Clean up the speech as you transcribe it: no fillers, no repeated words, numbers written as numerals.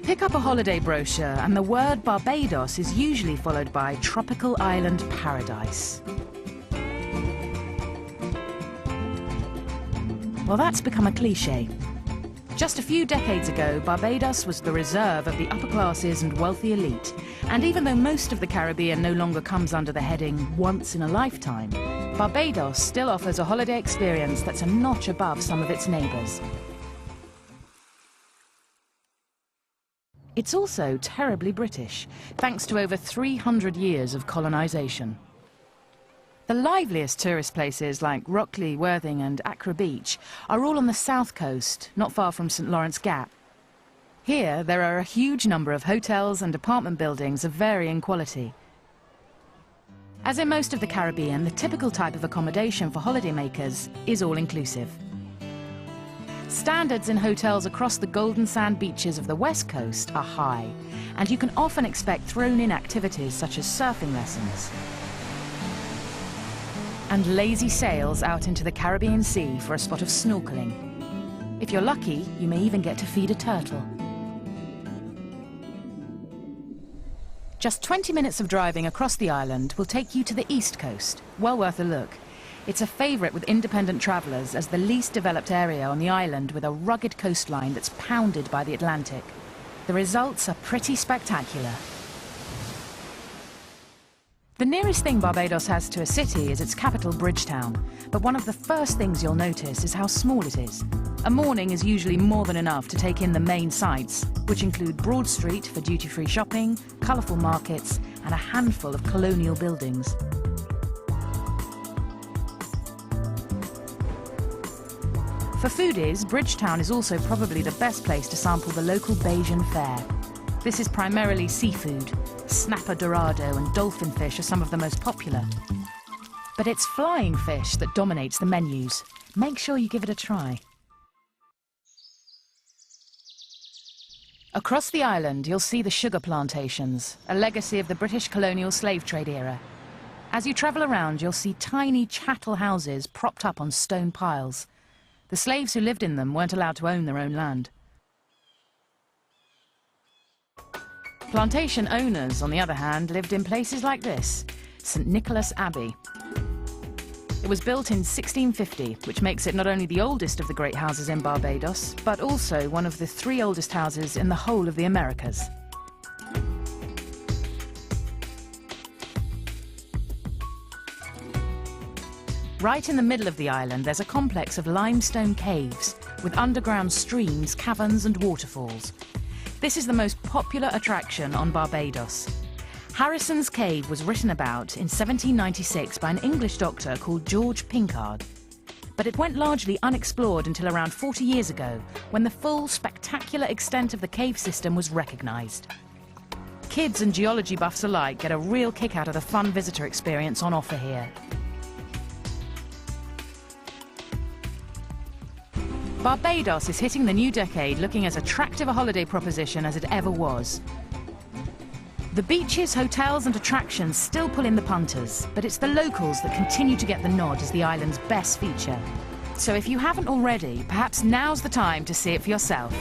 Pick up a holiday brochure and the word Barbados is usually followed by tropical island paradise. Well, that's become a cliché. Just a few decades ago, Barbados was the reserve of the upper classes and wealthy elite. And even though most of the Caribbean no longer comes under the heading once in a lifetime, Barbados still offers a holiday experience that's a notch above some of its neighbours. It's also terribly British, thanks to over 300 years of colonisation. The liveliest tourist places like Rockley, Worthing and Accra Beach are all on the south coast, not far from St Lawrence Gap. Here, there are a huge number of hotels and apartment buildings of varying quality. As in most of the Caribbean, the typical type of accommodation for holidaymakers is all-inclusive. Standards in hotels across the golden sand beaches of the west coast are high, and you can often expect thrown-in activities such as surfing lessons and lazy sails out into the Caribbean Sea for a spot of snorkeling. If you're lucky, you may even get to feed a turtle. Just 20 minutes of driving across the island will take you to the east coast, well worth a look. It's a favourite with independent travellers as the least developed area on the island with a rugged coastline that's pounded by the Atlantic. The results are pretty spectacular. The nearest thing Barbados has to a city is its capital, Bridgetown, but one of the first things you'll notice is how small it is. A morning is usually more than enough to take in the main sights, which include Broad Street for duty-free shopping, colourful markets, and a handful of colonial buildings. For foodies, Bridgetown is also probably the best place to sample the local Bajan fare. This is primarily seafood. Snapper dorado and dolphin fish are some of the most popular. But it's flying fish that dominates the menus. Make sure you give it a try. Across the island, you'll see the sugar plantations, a legacy of the British colonial slave trade era. As you travel around, you'll see tiny chattel houses propped up on stone piles. The slaves who lived in them weren't allowed to own their own land. Plantation owners, on the other hand, lived in places like this, St Nicholas Abbey. It was built in 1650, which makes it not only the oldest of the great houses in Barbados, but also one of the 3 oldest houses in the whole of the Americas. Right in the middle of the island, there's a complex of limestone caves with underground streams, caverns and waterfalls. This is the most popular attraction on Barbados. Harrison's Cave was written about in 1796 by an English doctor called George Pinkard. But it went largely unexplored until around 40 years ago, when the full, spectacular extent of the cave system was recognised. Kids and geology buffs alike get a real kick out of the fun visitor experience on offer here. Barbados is hitting the new decade looking as attractive a holiday proposition as it ever was. The beaches, hotels and attractions still pull in the punters, but it's the locals that continue to get the nod as the island's best feature. So if you haven't already, perhaps now's the time to see it for yourself.